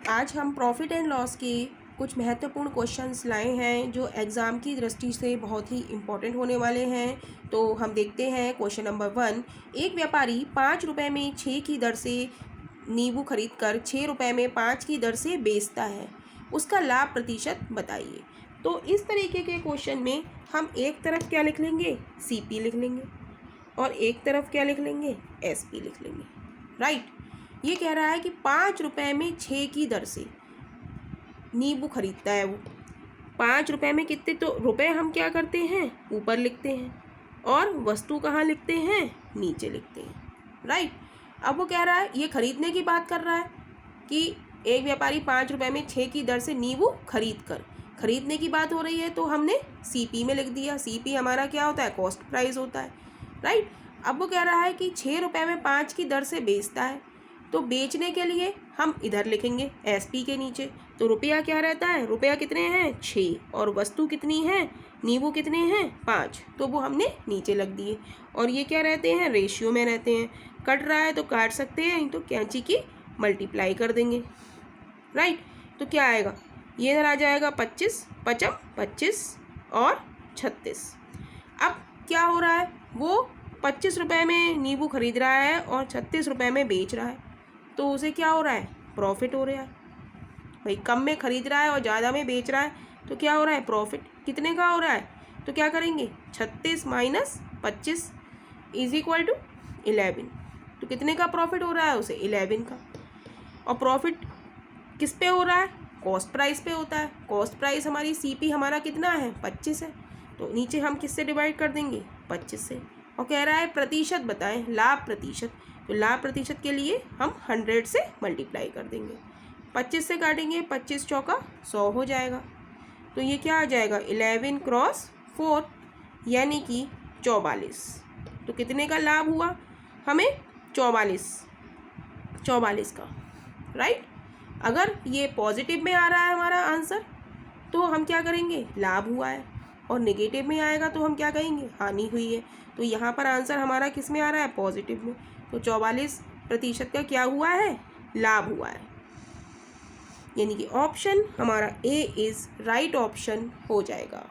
आज हम profit and loss के कुछ महत्वपूर्ण क्वेश्चंस लाए हैं जो एग्ज़ाम की दृष्टि से बहुत ही इम्पोर्टेंट होने वाले हैं। तो हम देखते हैं क्वेश्चन नंबर 1। एक व्यापारी 5 रुपये में 6 की दर से नींबू खरीद कर 6 रुपये में 5 की दर से बेचता है, उसका लाभ प्रतिशत बताइए। तो इस तरीके के क्वेश्चन में हम एक तरफ क्या लिख लेंगे, CP लिख लेंगे, और एक तरफ क्या लिख लेंगे, SP लिख लेंगे। राइट। ये कह रहा है कि 5 रुपये में 6 की दर से नींबू खरीदता है वो। 5 रुपये में कितने, तो रुपए हम क्या करते हैं, ऊपर लिखते हैं, और वस्तु कहाँ लिखते हैं, नीचे लिखते हैं। राइट। अब वो कह रहा है, ये खरीदने की बात कर रहा है कि एक व्यापारी 5 रुपये में 6 की दर से नींबू खरीदने की बात हो रही है, तो हमने CP में लिख दिया। CP हमारा क्या होता है, कॉस्ट प्राइस होता है। राइट। अब वो कह रहा है कि 6 रुपये में 5 की दर से बेचता है, तो बेचने के लिए हम इधर लिखेंगे SP के नीचे। तो रुपया क्या रहता है, रुपया कितने हैं, 6, और वस्तु कितनी है, नींबू कितने हैं, 5, तो वो हमने नीचे लग दिए। और ये क्या रहते हैं, रेशियो में रहते हैं। कट रहा है तो काट सकते हैं, तो कैंची की मल्टीप्लाई कर देंगे। राइट। तो क्या आएगा, ये इधर आ जाएगा 25, 55, 25 और 36। अब क्या हो रहा है, वो 25 रुपये में नींबू खरीद रहा है और 36 रुपये में बेच रहा है, तो उसे क्या हो रहा है, प्रॉफिट हो रहा है। भाई कम में खरीद रहा है और ज़्यादा में बेच रहा है, तो क्या हो रहा है, प्रॉफिट कितने का हो रहा है। तो क्या करेंगे, 36 माइनस 25 इज इक्वल टू 11। तो कितने का प्रॉफिट हो रहा है उसे, 11 का। और प्रॉफिट किस पे हो रहा है, कॉस्ट प्राइस पे होता है। कॉस्ट प्राइस हमारी CP हमारा कितना है, 25 है, तो नीचे हम किससे डिवाइड कर देंगे, 25 से। और कह रहा है प्रतिशत बताएं, लाभ प्रतिशत। तो लाभ प्रतिशत के लिए हम 100 से मल्टीप्लाई कर देंगे। 25 से काटेंगे, 25 चौका 100 हो जाएगा। तो ये क्या आ जाएगा, 11 क्रॉस 4 यानी कि 44। तो कितने का लाभ हुआ हमें, 44 का। राइट। अगर ये पॉजिटिव में आ रहा है हमारा आंसर, तो हम क्या करेंगे, लाभ हुआ है, और नेगेटिव में आएगा तो हम क्या कहेंगे, हानि हुई है। तो यहाँ पर आंसर हमारा किस में आ रहा है, पॉजिटिव में। तो 44% का क्या हुआ है, लाभ हुआ है। यानी कि ऑप्शन हमारा A इज राइट ऑप्शन हो जाएगा।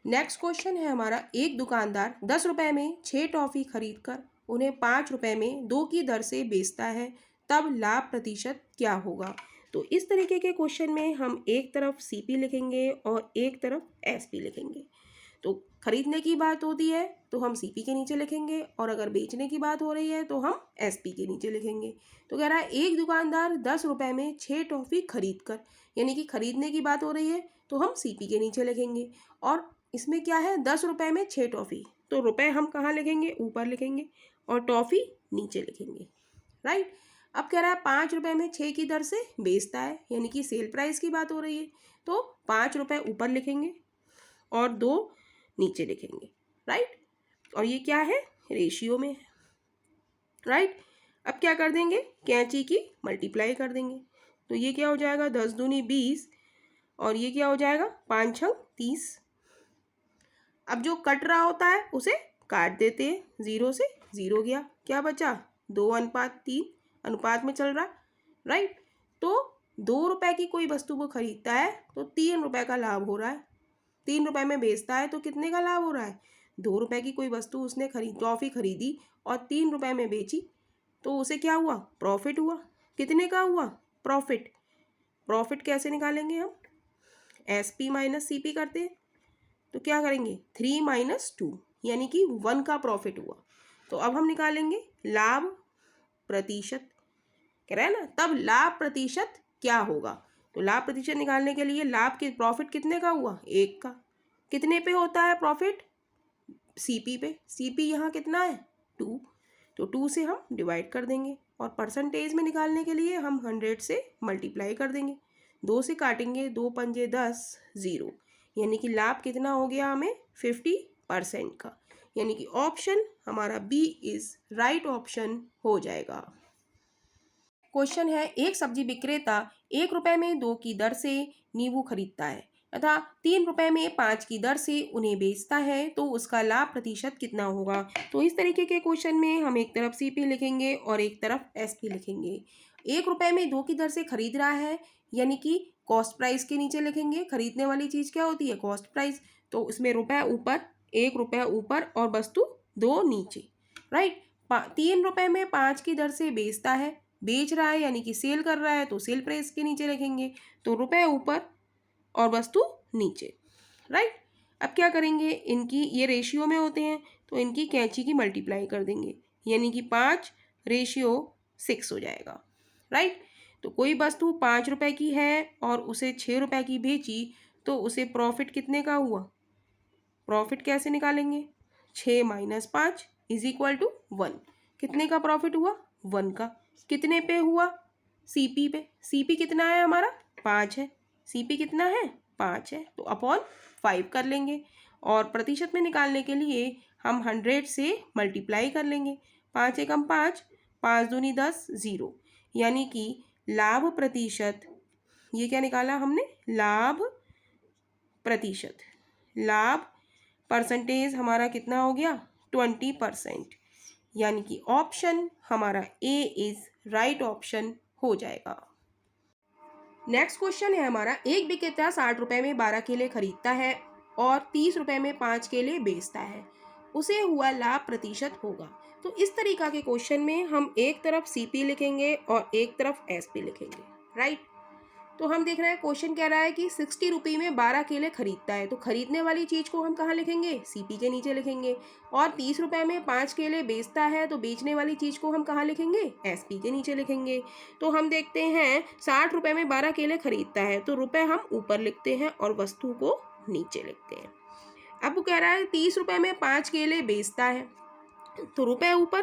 नेक्स्ट क्वेश्चन है हमारा, एक दुकानदार 10 रुपये में 6 टॉफ़ी खरीद कर उन्हें 5 रुपये में 2 की दर से बेचता है, तब लाभ प्रतिशत क्या होगा। तो इस तरीके के क्वेश्चन में हम एक तरफ CP लिखेंगे और एक तरफ SP लिखेंगे। तो खरीदने की बात होती है तो हम CP के नीचे लिखेंगे, और अगर बेचने की बात हो रही है तो हम SP के नीचे लिखेंगे। तो कह रहा है, एक दुकानदार 10 रुपये में 6 टॉफ़ी खरीद कर, यानी कि खरीदने की बात हो रही है तो हम CP के नीचे लिखेंगे। और इसमें क्या है, 10 रुपये में 6 टॉफ़ी, तो रुपए हम कहाँ लिखेंगे, ऊपर लिखेंगे, और टॉफ़ी नीचे लिखेंगे। राइट। अब कह रहा है 5 रुपये में 6 की दर से बेचता है, यानी कि सेल प्राइस की बात हो रही है, तो 5 रुपये ऊपर लिखेंगे और 2 नीचे लिखेंगे। राइट। और ये क्या है, रेशियो में है। राइट। अब क्या कर देंगे, कैंची की मल्टीप्लाई कर देंगे। तो ये क्या हो जाएगा, 10 दूनी 20, और ये क्या हो जाएगा, 5 छंग 30। अब जो कट रहा होता है उसे काट देते हैं, 0 से 0 गया, क्या बचा, 2:3 अनुपात में चल रहा। राइट। तो 2 रुपये की कोई वस्तु को खरीदता है तो 3 रुपये का लाभ हो रहा है। 3 रुपये में बेचता है तो कितने का लाभ हो रहा है, 2 रुपये की कोई वस्तु उसने टॉफ़ी खरीदी और 3 रुपये में बेची, तो उसे क्या हुआ, प्रॉफिट हुआ। कितने का हुआ, प्रॉफिट। प्रॉफिट कैसे निकालेंगे हम, SP माइनस CP करते हैं, तो क्या करेंगे, 3 माइनस 2 यानी कि 1 का प्रॉफिट हुआ। तो अब हम निकालेंगे लाभ प्रतिशत, कह रहा है ना, तब लाभ प्रतिशत क्या होगा। तो लाभ प्रतिशत निकालने के लिए लाभ के प्रॉफिट कितने का हुआ, 1 का। कितने पे होता है प्रॉफिट, CP पे। CP यहाँ कितना है, 2, तो 2 से हम डिवाइड कर देंगे, और परसेंटेज में निकालने के लिए हम 100 से मल्टीप्लाई कर देंगे। 2 से काटेंगे, 2 पंजे 10, 0, यानी कि लाभ कितना हो गया हमें, 50% का। यानी कि ऑप्शन हमारा B इज राइट ऑप्शन हो जाएगा। क्वेश्चन है, एक सब्जी विक्रेता 1 रुपये में 2 की दर से नींबू खरीदता है, तथा 3 रुपये में 5 की दर से उन्हें बेचता है तो उसका लाभ प्रतिशत कितना होगा। तो इस तरीके के क्वेश्चन में हम एक तरफ CP लिखेंगे और एक तरफ SP लिखेंगे। 1 रुपये में 2 की दर से खरीद रहा है, यानी कि कॉस्ट प्राइस के नीचे लिखेंगे। खरीदने वाली चीज़ क्या होती है? Cost price. तो उसमें रुपये ऊपर, 1 रुपया ऊपर और वस्तु 2 नीचे, राइट। 3 रुपये में 5 की दर से बेचता है, बेच रहा है यानी कि सेल कर रहा है, तो सेल प्राइस के नीचे लिखेंगे। तो रुपये ऊपर और वस्तु नीचे, राइट। अब क्या करेंगे, इनकी ये रेशियो में होते हैं तो इनकी कैंची की मल्टीप्लाई कर देंगे, यानी कि 5:6 हो जाएगा, राइट। तो कोई वस्तु 5 रुपये की है और उसे 6 रुपये की बेची तो उसे प्रॉफिट कितने का हुआ? प्रॉफिट कैसे निकालेंगे? 6 - 5 = 1। कितने का प्रॉफिट हुआ? 1 का। कितने पे हुआ? CP पे। CP कितना है हमारा? 5 है। CP कितना है? 5 है, तो अपॉन 5 कर लेंगे। और प्रतिशत में निकालने के लिए हम 100 से मल्टीप्लाई कर लेंगे। 5 एकम 5, 5 दूनी 10, 0, यानी कि लाभ प्रतिशत, ये क्या निकाला हमने? लाभ प्रतिशत। लाभ परसेंटेज हमारा कितना हो गया? 20%, यानी कि ऑप्शन हमारा A इज राइट ऑप्शन हो जाएगा। नेक्स्ट क्वेश्चन है हमारा, एक विक्रेता 60 रुपये में 12 केले खरीदता है और 30 रुपये में 5 केले बेचता है, उसे हुआ लाभ प्रतिशत होगा। तो इस तरीका के क्वेश्चन में हम एक तरफ CP लिखेंगे और एक तरफ SP लिखेंगे, राइट। तो हम देख रहे हैं क्वेश्चन कह रहा है कि 60 रुपये में 12 केले खरीदता है, तो खरीदने वाली चीज़ को हम कहाँ लिखेंगे? CP के नीचे लिखेंगे। और 30 रुपये में 5 केले बेचता है, तो बेचने वाली चीज़ को हम कहाँ लिखेंगे? SP के नीचे लिखेंगे। तो हम देखते हैं 60 रुपये में 12 केले खरीदता है, तो रुपये हम ऊपर लिखते हैं और वस्तु को नीचे लिखते हैं। अब वो कह रहा है 30 रुपये में 5 केले बेचता है, तो रुपये ऊपर,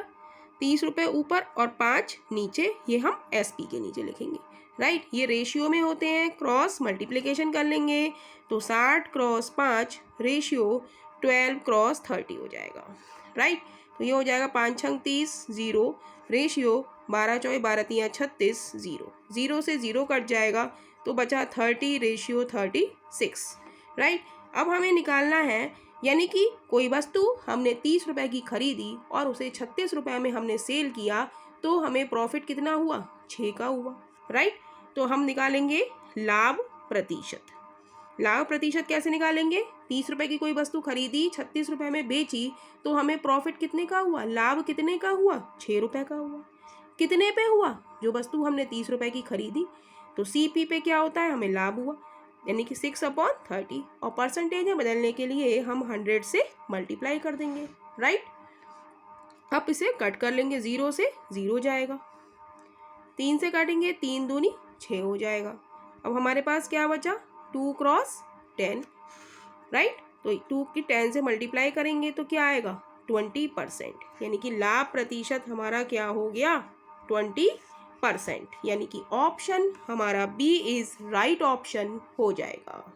30 रुपये ऊपर और 5 नीचे, ये हम SP के नीचे लिखेंगे, राइट। ये रेशियो में होते हैं, क्रॉस मल्टीप्लिकेशन कर लेंगे तो 60 × 5 रेशियो 12 × 30 हो जाएगा, राइट। तो ये हो जाएगा 5 × 30, 0, रेशियो 12 × 4 = 12 × 3 = 36, 0, 0 से 0 कट जाएगा तो बचा 30 रेशियो 36, राइट। अब हमें निकालना है, यानी कि कोई वस्तु हमने 30 रुपये की खरीदी और उसे 36 रुपये में हमने सेल किया, तो हमें प्रॉफिट कितना हुआ? 6 का हुआ, राइट। तो हम निकालेंगे लाभ प्रतिशत। लाभ प्रतिशत कैसे निकालेंगे? 30 रुपये की कोई वस्तु खरीदी, 36 रुपये में बेची, तो हमें प्रॉफिट कितने का हुआ? लाभ कितने का हुआ? 6 रुपये का हुआ। कितने पे हुआ? जो वस्तु हमने 30 रुपये की खरीदी। तो CP पे क्या होता है? हमें लाभ हुआ, यानी कि 6/30। और परसेंटेज में बदलने के लिए हम 100 से मल्टीप्लाई कर देंगे, राइट। अब इसे कट कर लेंगे, 0 से 0 जाएगा, 3 से काटेंगे, 3 दूनी 6 हो जाएगा। अब हमारे पास क्या बचा? 2 × 10, राइट। तो 2 की 10 से मल्टीप्लाई करेंगे तो क्या आएगा? 20%, यानी कि लाभ प्रतिशत हमारा क्या हो गया? 20%, यानी कि ऑप्शन हमारा B इज राइट ऑप्शन हो जाएगा।